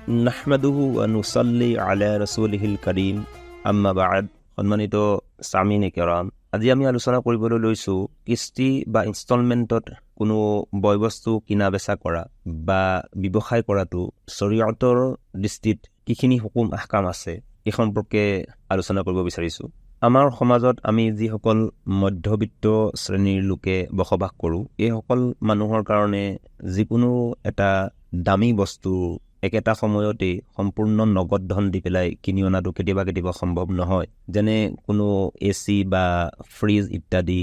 নাহমাদুহু ওয়া নুসাল্লি আলা ৰাসূলিহিল কাৰীম আম্মা বা'দ। সম্মানিত সামিনে কেৰাম, আজি আমি আলোচনা কৰিবলৈ লৈছোঁ কিস্তি বা ইনষ্টলমেণ্টত কোনো বয়বস্তু কিনা বেচা কৰা বা ব্যৱসায় কৰাটো শৰীয়তৰ দৃষ্টিত কিখিনি হুকুম আহকাম আছে এই সম্পৰ্কে আলোচনা কৰিব বিচাৰিছোঁ। আমাৰ সমাজত আমি যিসকল মধ্যবিত্ত শ্ৰেণীৰ লোকে বসবাস কৰোঁ, এইসকল মানুহৰ কাৰণে যিকোনো এটা দামী বস্তু একেটা সময়তেই সম্পূৰ্ণ নগদ ধন দি পেলাই কিনি অনাটো কেতিয়াবা সম্ভৱ নহয়। যেনে কোনো AC বা ফ্ৰিজ ইত্যাদি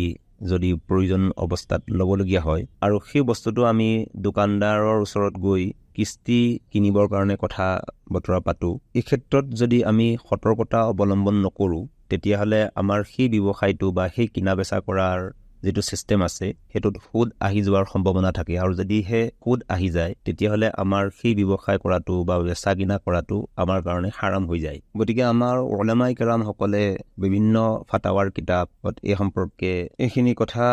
যদি প্ৰয়োজন অৱস্থাত ল'বলগীয়া হয় আৰু সেই বস্তুটো আমি দোকানদাৰৰ ওচৰত গৈ কিস্তি কিনিবৰ কাৰণে কথা বতৰা পাতোঁ, এই ক্ষেত্ৰত যদি আমি সতৰ্কতা অৱলম্বন নকৰোঁ তেতিয়াহ'লে আমাৰ সেই ব্যৱসায়টো বা সেই কিনা বেচা কৰাৰ যিটো ছিষ্টেম আছে সেইটোত সুদ আহি যোৱাৰ সম্ভাৱনা থাকে। আৰু যদিহে সুদ আহি যায় তেতিয়াহ'লে আমাৰ সেই ব্যৱসায় কৰাটো বা বেচা কিনা কৰাটো আমাৰ কাৰণে হাৰাম হৈ যায়। গতিকে আমাৰ উলামাই কেৰামসকলে বিভিন্ন ফাটাৱাৰ কিতাপত এই সম্পৰ্কে এইখিনি কথা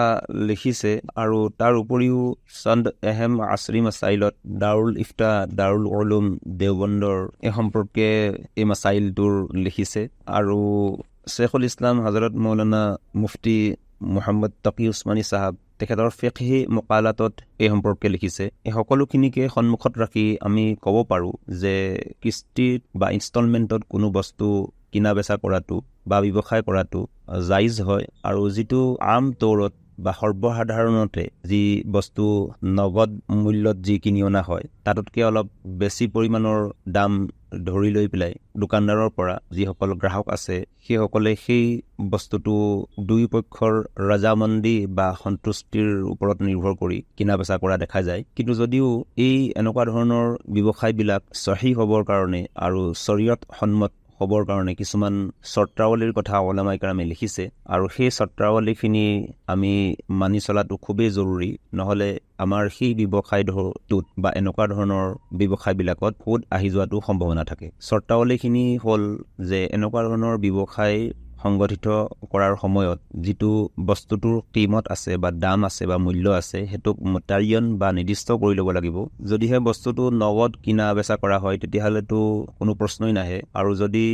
লিখিছে। আৰু তাৰ উপৰিও চন্দ এহেম আছৰি মাছাইলত দাৰুল ইফতা দাৰুল উলুম দেওবন্দৰ এই সম্পৰ্কে এই মাছাইলটোৰ লিখিছে। আৰু শ্বেখুল ইছলাম হজৰত মৌলানা মুফতি মুহাম্মদ তকি উছমানী চাহাব তেখেতৰ ফিকহি মকালাতত এই সম্পৰ্কে লিখিছে। এই সকলোখিনিকে সন্মুখত ৰাখি আমি ক'ব পাৰোঁ যে কিস্তিত বা ইনষ্টলমেণ্টত কোনো বস্তু কিনা বেচা কৰাটো বা ব্যৱসায় কৰাটো জাইজ হয়। আৰু যিটো আম তৌৰত বা সৰ্বসাধাৰণতে যি বস্তু নগদ মূল্যত যি কিনি অনা হয় তাতকৈ অলপ বেছি পৰিমাণৰ দাম ধৰি লৈ পেলাই দোকানদাৰৰ পৰা যিসকল গ্ৰাহক আছে সেইসকলে সেই বস্তুটো দুই পক্ষৰ ৰজামন্দি বা সন্তুষ্টিৰ ওপৰত নিৰ্ভৰ কৰি কিনা বেচা কৰা দেখা যায়। কিন্তু যদিও এই এনেকুৱা ধৰণৰ ব্যৱসায়বিলাক সহি হ'বৰ কাৰণে আৰু শৰীয়ত সন্মত হ'বৰ কাৰণে কিছুমান চৰ্তাৱলীৰ কথা উলামাই কেৰামে লিখিছে আৰু সেই চৰ্তাৱলীখিনি আমি মানি চলাটো খুবেই জৰুৰী। নহ'লে আমাৰ সেই ব্যৱসায়টোত বা এনেকুৱা ধৰণৰ ব্যৱসায়বিলাকত সুদ আহি যোৱাটো সম্ভাৱনা থাকে। চৰ্তাৱলীখিনি হ'ল যে এনেকুৱা ধৰণৰ ব্যৱসায় সংগঠিত কৰাৰ সময়ত যিটো বস্তুটোৰ কিমত আছে বা দাম আছে বা মূল্য আছে সেইটোক মুতায়ন বা নিৰ্দিষ্ট কৰি ল'ব লাগিব। যদিহে বস্তুটো নগদ কিনা বেচা কৰা হয় তেতিয়াহ'লেতো কোনো প্ৰশ্নই নাহে। আৰু যদি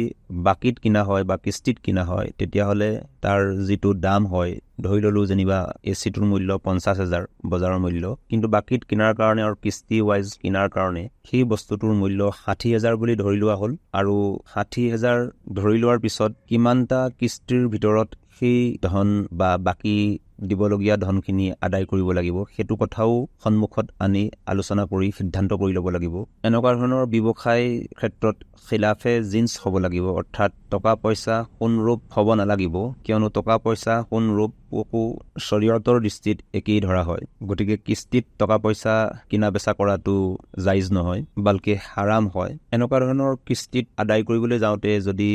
বাকীত কিনা হয় বা কিস্তিত কিনা হয় তেতিয়াহ'লে তাৰ যিটো দাম হয়, ধৰি ল'লোঁ যেনিবা ACটোৰ মূল্য 50,000 বজাৰৰ মূল্য, কিন্তু বাকীত কিনাৰ কাৰণে আৰু কিস্তি ৱাইজ কিনাৰ কাৰণে সেই বস্তুটোৰ মূল্য 60,000 বুলি ধৰি লোৱা হ'ল। আৰু 60,000 ধৰি লোৱাৰ পিছত কিমানটা কিস্তিৰ ভিতৰত সেই ধন বা বাকী দিবলগীয়া ধনখিনি আদায় কৰিব লাগিব সেইটো কথাও সন্মুখত আনি আলোচনা কৰি সিদ্ধান্ত কৰি ল'ব লাগিব। এনেকুৱা ধৰণৰ ব্যৱসায় ক্ষেত্ৰত খিলাফে জিন্স হ'ব লাগিব, অৰ্থাৎ টকা পইচা সোণৰূপ হ'ব নালাগিব, কিয়নো টকা পইচা সোণৰূপকো শৰীয়তৰ দৃষ্টিত একেই ধৰা হয়। গতিকে কিস্তিত টকা পইচা কিনা বেচা কৰাটো জাইজ নহয়, বালকে হাৰাম হয়। এনেকুৱা ধৰণৰ কিস্তিত আদায় কৰিবলৈ যাওঁতে যদি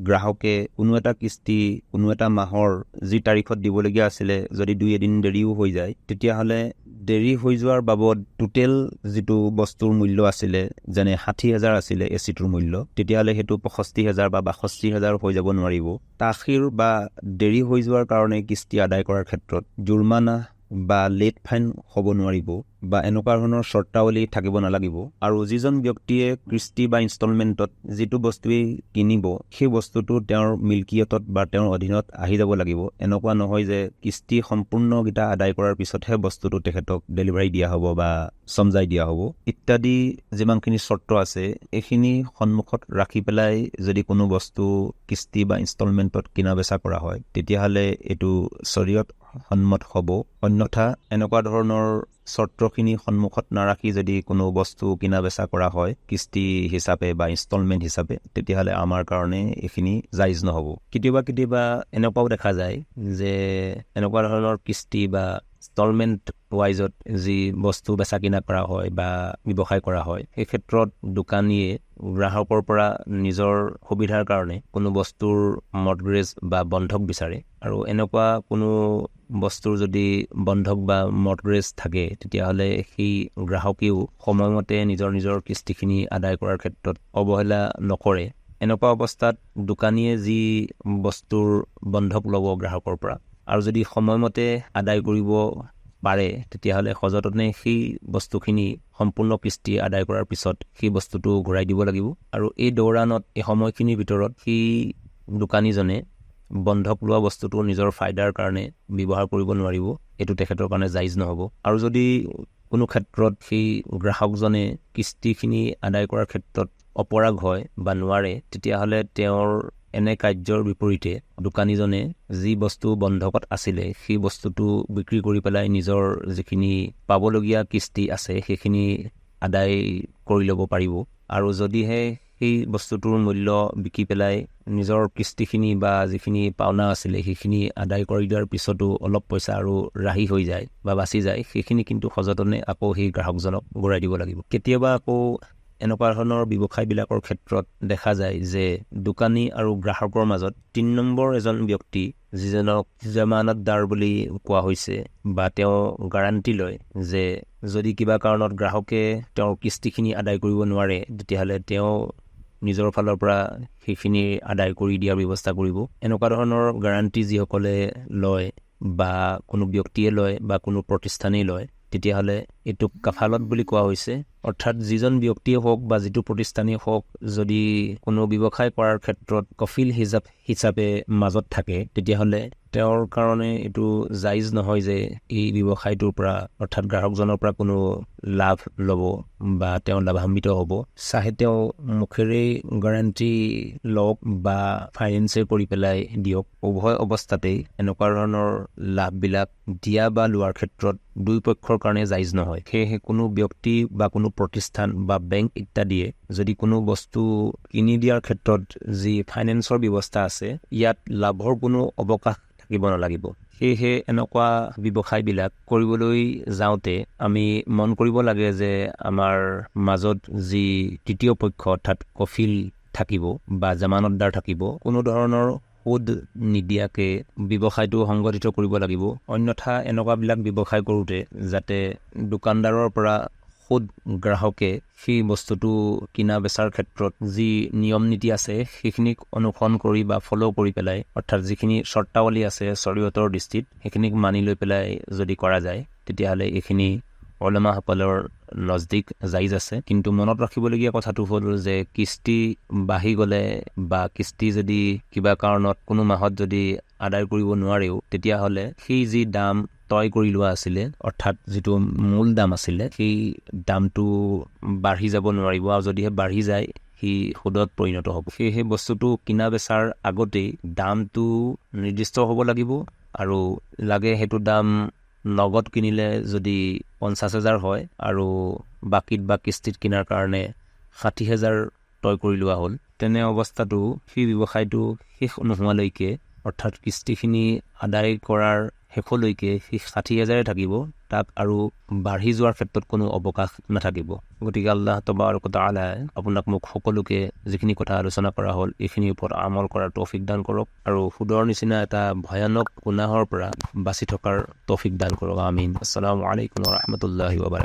গ্ৰাহকে কোনো এটা কিস্তি কোনো এটা মাহৰ যি তাৰিখত দিবলগীয়া আছিলে যদি 2-এদিন দেৰিও হৈ যায় তেতিয়াহ'লে দেৰি হৈ যোৱাৰ বাবদ টোটেল যিটো বস্তুৰ মূল্য আছিলে, যেনে 60,000 আছিলে ACটোৰ মূল্য, তেতিয়াহ'লে সেইটো 65,000 বা 62,000 হৈ যাব নোৱাৰিব। তাখিৰ বা দেৰি হৈ যোৱাৰ কাৰণে কিস্তি আদায় কৰাৰ ক্ষেত্ৰত জুৰ্মানা বা লেট ফাইন হ'ব নোৱাৰিব বা এনেকুৱা ধৰণৰ চৰ্তাৱলী থাকিব নালাগিব। আৰু যিজন ব্যক্তিয়ে কিস্তি বা ইনষ্টলমেণ্টত যিটো বস্তুৱেই কিনিব সেই বস্তুটো তেওঁৰ মিল্কিয়তত বা তেওঁৰ অধীনত আহি যাব লাগিব। এনেকুৱা নহয় যে কিস্তি সম্পূৰ্ণকেইটা আদায় কৰাৰ পিছতহে বস্তুটো তেখেতক ডেলিভাৰী দিয়া হ'ব বা চমজাই দিয়া হ'ব ইত্যাদি যিমানখিনি চৰ্ত আছে এইখিনি সন্মুখত ৰাখি পেলাই যদি কোনো বস্তু কিস্তি বা ইনষ্টলমেণ্টত কিনা বেচা কৰা হয় তেতিয়াহ'লে এইটো শৰীয়ত সন্মত হ'ব। অন্যথা এনেকুৱা ধৰণৰ চৰ্তখিনি সন্মুখত নাৰাখি যদি কোনো বস্তু কিনা বেচা কৰা হয় কিস্তি হিচাপে বা ইনষ্টলমেণ্ট হিচাপে তেতিয়াহ'লে আমাৰ কাৰণে এইখিনি জাইজ নহ'ব। কেতিয়াবা এনেকুৱাও দেখা যায় যে এনেকুৱা ধৰণৰ কিস্তি বা ইনষ্টলমেণ্ট ৱাইজত যি বস্তু বেচা কিনা কৰা হয় বা ব্যৱসায় কৰা হয় সেই ক্ষেত্ৰত দোকানীয়ে গ্ৰাহকৰ পৰা নিজৰ সুবিধাৰ কাৰণে কোনো বস্তুৰ মৰ্টগেজ বা বন্ধক বিচাৰে। আৰু এনেকুৱা কোনো বস্তুৰ যদি বন্ধক বা মৰ্টগেজ থাকে তেতিয়াহ'লে সেই গ্ৰাহকেও সময়মতে নিজৰ কিস্তিখিনি আদায় কৰাৰ ক্ষেত্ৰত অৱহেলা নকৰে। এনেকুৱা অৱস্থাত দোকানীয়ে যি বস্তুৰ বন্ধক ল'ব গ্ৰাহকৰ পৰা আৰু যদি সময়মতে আদায় কৰিব পাৰে তেতিয়াহ'লে সযতনে সেই বস্তুখিনি সম্পূৰ্ণ কিস্তি আদায় কৰাৰ পিছত সেই বস্তুটো ঘূৰাই দিব লাগিব। আৰু এই দৌৰানত এই সময়খিনিৰ ভিতৰত সেই দোকানীজনে বন্ধক লোৱা বস্তুটো নিজৰ ফাইদাৰ কাৰণে ব্যৱহাৰ কৰিব নোৱাৰিব। এইটো তেখেতৰ কাৰণে জাইজ নহ'ব। আৰু যদি কোনো ক্ষেত্ৰত সেই গ্ৰাহকজনে কিস্তিখিনি আদায় কৰাৰ ক্ষেত্ৰত অপৰাগ হয় বা নোৱাৰে, তেতিয়াহ'লে তেওঁৰ এনে কাৰ্যৰ বিপৰীতে দোকানীজনে যি বস্তু বন্ধকত আছিলে সেই বস্তুটো বিক্ৰী কৰি পেলাই নিজৰ যিখিনি পাবলগীয়া কিস্তি আছে সেইখিনি আদায় কৰি ল'ব পাৰিব। আৰু যদিহে সেই বস্তুটোৰ মূল্য বিকি পেলাই নিজৰ কিস্তিখিনি বা যিখিনি পাওনা আছিলে সেইখিনি আদায় কৰি দিয়াৰ পিছতো অলপ পইচা আৰু ৰাহি হৈ যায় বা বাচি যায়, সেইখিনি কিন্তু সযতনে আকৌ সেই গ্ৰাহকজনক ঘূৰাই দিব লাগিব। কেতিয়াবা আকৌ এনেকুৱা ধৰণৰ ব্যৱসায়বিলাকৰ ক্ষেত্ৰত দেখা যায় যে দোকানী আৰু গ্ৰাহকৰ মাজত ৩ নম্বৰ এজন ব্যক্তি, যিজনক জামানতদাৰ বুলি কোৱা হৈছে, বা তেওঁ গাৰাণ্টি লয় যে যদি কিবা কাৰণত গ্ৰাহকে তেওঁৰ কিস্তিখিনি আদায় কৰিব নোৱাৰে তেতিয়াহ'লে তেওঁ নিজৰ ফালৰ পৰা সেইখিনি আদায় কৰি দিয়াৰ ব্যৱস্থা কৰিব। এনেকুৱা ধৰণৰ গাৰাণ্টি যিসকলে লয় বা কোনো ব্যক্তিয়ে লয় বা কোনো প্ৰতিষ্ঠানেই লয়, তেতিয়াহ'লে এইটোক কাফালত বুলি কোৱা হৈছে। অৰ্থাৎ যিজন ব্যক্তিয়ে হওক বা যিটো প্ৰতিষ্ঠানেই হওক যদি কোনো ব্যৱসায় কৰাৰ ক্ষেত্ৰত কফিল হিচাপে মাজত থাকে, তেতিয়াহ'লে তেওঁৰ কাৰণে এইটো জাইজ নহয় যে এই ব্যৱসায়টোৰ পৰা অৰ্থাৎ গ্ৰাহকজনৰ পৰা কোনো লাভ ল'ব বা তেওঁ লাভান্বিত হ'ব। চাহে তেওঁ মুখেৰেই গাৰাণ্টি লওক বা ফাইনেন্সে কৰি পেলাই দিয়ক, উভয় অৱস্থাতেই এনেকুৱা ধৰণৰ লাভবিলাক দিয়া বা লোৱাৰ ক্ষেত্ৰত দুই পক্ষৰ কাৰণে জাইজ নহয়। সেয়েহে কোনো ব্যক্তি বা কোনো প্ৰতিষ্ঠান বা বেংক ইত্যাদিয়ে যদি কোনো বস্তু কিনি দিয়াৰ ক্ষেত্ৰত যি ফাইনেন্সৰ ব্যৱস্থা আছে, ইয়াত লাভৰ কোনো অৱকাশ থাকিব নালাগিব। সেয়েহে এনেকুৱা ব্যৱসায়বিলাক কৰিবলৈ যাওঁতে আমি মন কৰিব লাগে যে আমাৰ মাজত যি তৃতীয় পক্ষ অৰ্থাৎ কফিল থাকিব বা জামানতদাৰ থাকিব, কোনো ধৰণৰ সুদ নিদিয়াকে ব্যৱসায়টো সংগঠিত কৰিব লাগিব। অন্যথা এনেকুৱাবিলাক ব্যৱসায় কৰোঁতে যাতে দোকানদাৰৰ পৰা সুদ গ্ৰাহকে সেই বস্তুটো কিনা বেচাৰ ক্ষেত্ৰত যি নিয়ম নীতি আছে সেইখিনিক অনুসৰণ কৰি বা ফ'ল' কৰি পেলাই, অৰ্থাৎ যিখিনি চৰ্তাৱলী আছে শৰীয়তৰ দৃষ্টিত সেইখিনিক মানি লৈ পেলাই যদি কৰা যায়, তেতিয়াহ'লে এইখিনি উলামাসকলৰ নজদিক জাইজ আছে। কিন্তু মনত ৰাখিবলগীয়া কথাটো হ'ল যে কিস্তি বাঢ়ি গ'লে বা কিস্তি যদি কিবা কাৰণত কোনো মাহত যদি আদায় কৰিব নোৱাৰেও, তেতিয়াহ'লে সেই যি দাম তয় কৰি লোৱা আছিলে, অৰ্থাৎ যিটো মূল দাম আছিলে, সেই দামটো বাঢ়ি যাব নোৱাৰিব। আৰু যদিহে বাঢ়ি যায় সি সুদত পৰিণত হ'ব। সেয়েহে বস্তুটো কিনা বেচাৰ আগতেই দামটো নিৰ্দিষ্ট হ'ব লাগিব। আৰু লাগে সেইটো দাম নগদ কিনিলে যদি 50,000 হয় আৰু বাকীত বা কিস্তিত কিনাৰ কাৰণে 60,000 তয় কৰি লোৱা হ'ল, তেনে অৱস্থাটো সেই ব্যৱসায়টো শেষ নোহোৱালৈকে, অৰ্থাৎ কিস্তিখিনি আদায় কৰাৰ শেষলৈকে সেই 60,000 থাকিব, তাক আৰু বাঢ়ি যোৱাৰ ক্ষেত্ৰত কোনো অৱকাশ নাথাকিব। গতিকে আল্লাহ তাবাৰক wa তাআলা আপোনাক মোক সকলোকে যিখিনি কথা আলোচনা কৰা হ'ল এইখিনিৰ ওপৰত আমল কৰাৰ তৌফিক দান কৰক আৰু সুদৰ নিচিনা এটা ভয়ানক গুনাহৰ পৰা বাচি থকাৰ তৌফিক দান কৰক। আমিন। আসসালামু আলাইকুম ওয়া ৰাহমাতুল্লাহি ওয়া বাৰাকাতুহু।